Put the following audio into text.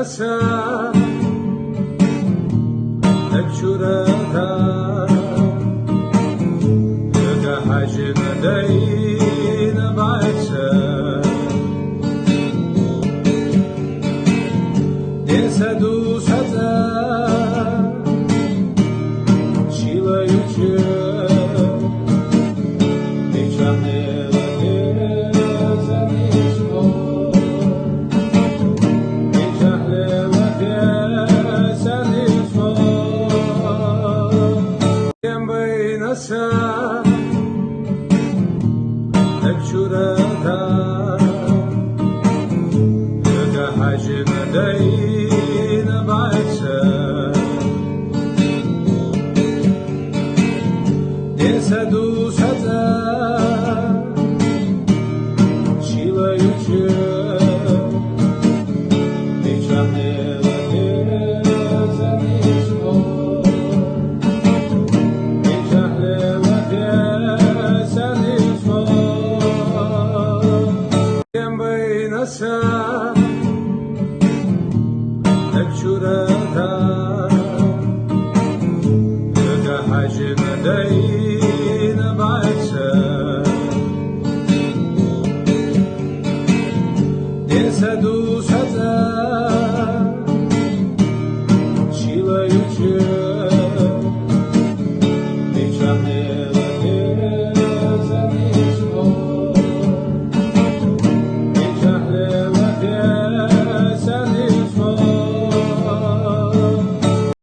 nasa nagchurata naga hajna dayna baitsa desadu sata chilayuche nasa nagchurata naga hajna dayna baitsa desadu sata chilayuche nasa